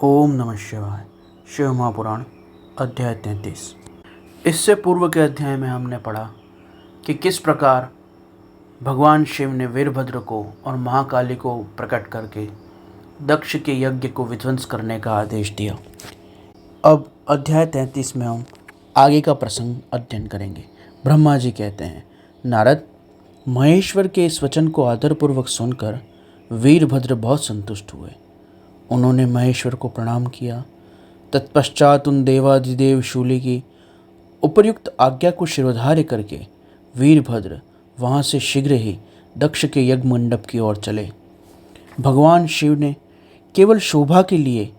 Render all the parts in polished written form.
ओम नमः शिवाय। शिव महापुराण अध्याय 33। इससे पूर्व के अध्याय में हमने पढ़ा कि किस प्रकार भगवान शिव ने वीरभद्र को और महाकाली को प्रकट करके दक्ष के यज्ञ को विध्वंस करने का आदेश दिया। अब अध्याय 33 में हम आगे का प्रसंग अध्ययन करेंगे। ब्रह्मा जी कहते हैं, नारद, महेश्वर के इस वचन को आदरपूर्वक सुनकर वीरभद्र बहुत संतुष्ट हुए। उन्होंने महेश्वर को प्रणाम किया। तत्पश्चात उन देवाधिदेव शूली की उपर्युक्त आज्ञा को शिरोधार्य करके वीरभद्र वहाँ से शीघ्र ही दक्ष के यज्ञ मंडप की ओर चले। भगवान शिव ने केवल शोभा के लिए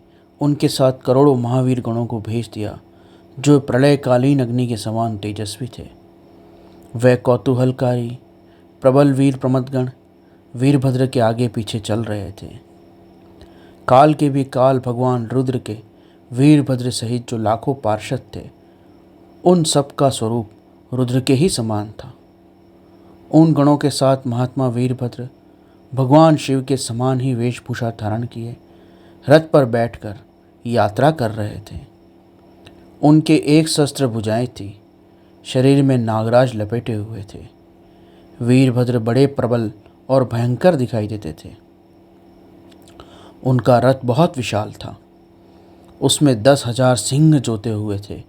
उनके साथ करोड़ों महावीर गणों को भेज दिया, जो प्रलयकालीन अग्नि के समान तेजस्वी थे। वह कौतूहलकारी प्रबल वीर प्रमथगण वीरभद्र के आगे पीछे चल रहे थे। काल के भी काल भगवान रुद्र के वीरभद्र सहित जो लाखों पार्षद थे, उन सब का स्वरूप रुद्र के ही समान था। उन गणों के साथ महात्मा वीरभद्र भगवान शिव के समान ही वेशभूषा धारण किए रथ पर बैठकर यात्रा कर रहे थे। उनके एक सहस्त्र भुजाएं थी, शरीर में नागराज लपेटे हुए थे। वीरभद्र बड़े प्रबल और भयंकर दिखाई देते थे। उनका रथ बहुत विशाल था। उसमें 10,000 सिंह जोते हुए थे,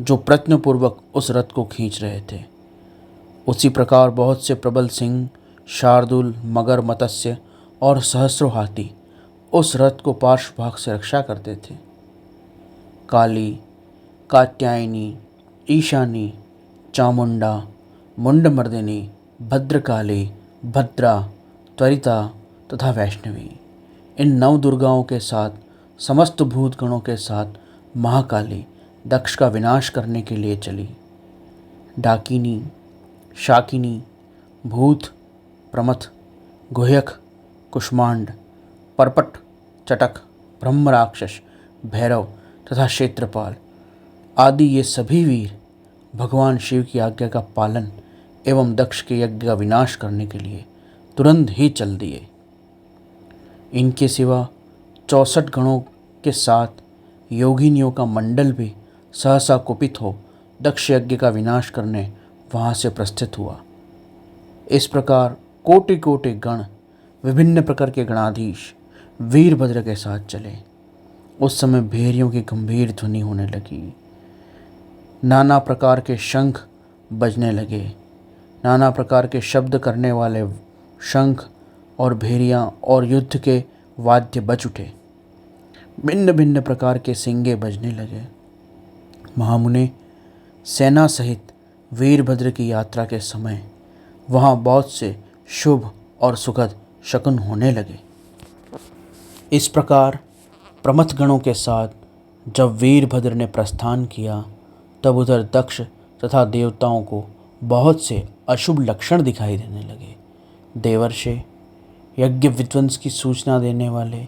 जो प्रयत्नपूर्वक उस रथ को खींच रहे थे। उसी प्रकार बहुत से प्रबल सिंह, शार्दूल, मगर, मत्स्य और सहस्रों हाथी उस रथ को पार्श्व भाग से रक्षा करते थे। काली, कात्यायनी, ईशानी, चामुंडा, मुंडमर्दिनी, भद्रकाली, भद्रा, त्वरिता तथा वैष्णवी, इन 9 दुर्गाओं के साथ समस्त भूतगणों के साथ महाकाली दक्ष का विनाश करने के लिए चली। डाकिनी, शाकिनी, भूत, प्रमथ, गुह्यक, कुष्मांड, परपट, चटक, ब्रह्म राक्षस, भैरव तथा क्षेत्रपाल आदि ये सभी वीर भगवान शिव की आज्ञा का पालन एवं दक्ष के यज्ञ का विनाश करने के लिए तुरंत ही चल दिए। इनके सिवा 64 गणों के साथ योगिनियों का मंडल भी सहसा कुपित हो दक्ष यज्ञ का विनाश करने वहाँ से प्रस्थित हुआ। इस प्रकार कोटि कोटि गण, विभिन्न प्रकार के गणाधीश वीरभद्र के साथ चले। उस समय भेरियों की गंभीर ध्वनि होने लगी। नाना प्रकार के शंख बजने लगे। नाना प्रकार के शब्द करने वाले शंख और भेरियाँ और युद्ध के वाद्य बज उठे। भिन्न भिन्न प्रकार के सिंगे बजने लगे। महामुने, सेना सहित वीरभद्र की यात्रा के समय वहाँ बहुत से शुभ और सुखद शकुन होने लगे। इस प्रकार प्रमथगणों के साथ जब वीरभद्र ने प्रस्थान किया, तब उधर दक्ष तथा देवताओं को बहुत से अशुभ लक्षण दिखाई देने लगे। देवर्षि, यज्ञ विध्वंस की सूचना देने वाले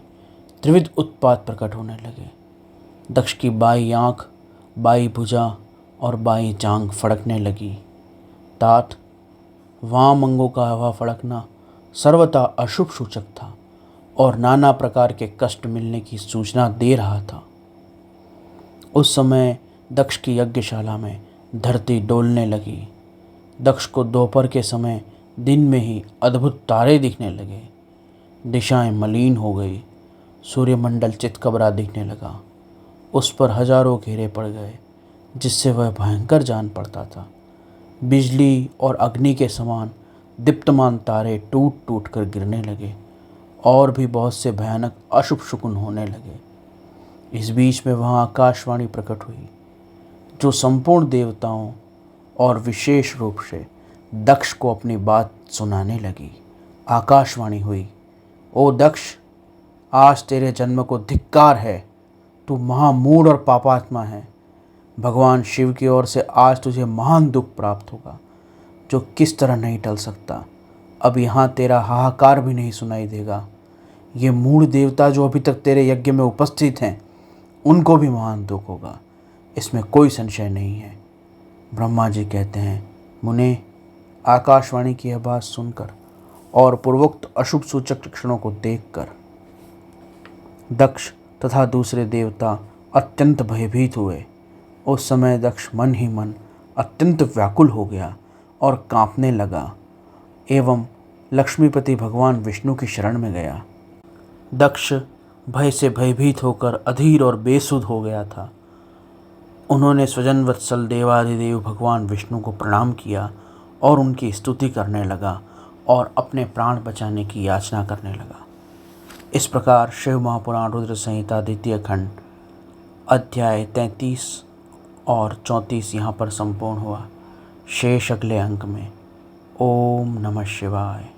त्रिविध उत्पात प्रकट होने लगे। दक्ष की बाई आँख, बाई भुजा और बाई जांघ फड़कने लगी। तात, वाम अंगों का हवा फड़कना सर्वथा अशुभ सूचक था और नाना प्रकार के कष्ट मिलने की सूचना दे रहा था। उस समय दक्ष की यज्ञशाला में धरती डोलने लगी। दक्ष को दोपहर के समय दिन में ही अद्भुत तारे दिखने लगे। दिशाएं मलिन हो गई। सूर्यमंडल चितकबरा दिखने लगा। उस पर हजारों घेरे पड़ गए, जिससे वह भयंकर जान पड़ता था। बिजली और अग्नि के समान दीप्तमान तारे टूट टूट कर गिरने लगे और भी बहुत से भयानक अशुभ शकुन होने लगे। इस बीच में वहाँ आकाशवाणी प्रकट हुई, जो संपूर्ण देवताओं और विशेष रूप से दक्ष को अपनी बात सुनाने लगी। आकाशवाणी हुई, ओ दक्ष, आज तेरे जन्म को धिक्कार है। तू महामूढ़ और पापात्मा है। भगवान शिव की ओर से आज तुझे महान दुख प्राप्त होगा, जो किस तरह नहीं टल सकता। अब यहाँ तेरा हाहाकार भी नहीं सुनाई देगा। ये मूढ़ देवता जो अभी तक तेरे यज्ञ में उपस्थित हैं, उनको भी महान दुख होगा, इसमें कोई संशय नहीं है। ब्रह्मा जी कहते हैं, मुने, आकाशवाणी की यह बात सुनकर और पूर्वोक्त अशुभ सूचक लक्षणों को देखकर दक्ष तथा दूसरे देवता अत्यंत भयभीत हुए। उस समय दक्ष मन ही मन अत्यंत व्याकुल हो गया और कांपने लगा एवं लक्ष्मीपति भगवान विष्णु की शरण में गया। दक्ष भय से भयभीत होकर अधीर और बेसुध हो गया था। उन्होंने स्वजन वत्सल देवाधिदेव भगवान विष्णु को प्रणाम किया और उनकी स्तुति करने लगा और अपने प्राण बचाने की याचना करने लगा। इस प्रकार शिव महापुराण रुद्र संहिता द्वितीय खंड अध्याय 33 और 34 यहाँ पर संपूर्ण हुआ। शेष अगले अंक में। ओम नमः शिवाय।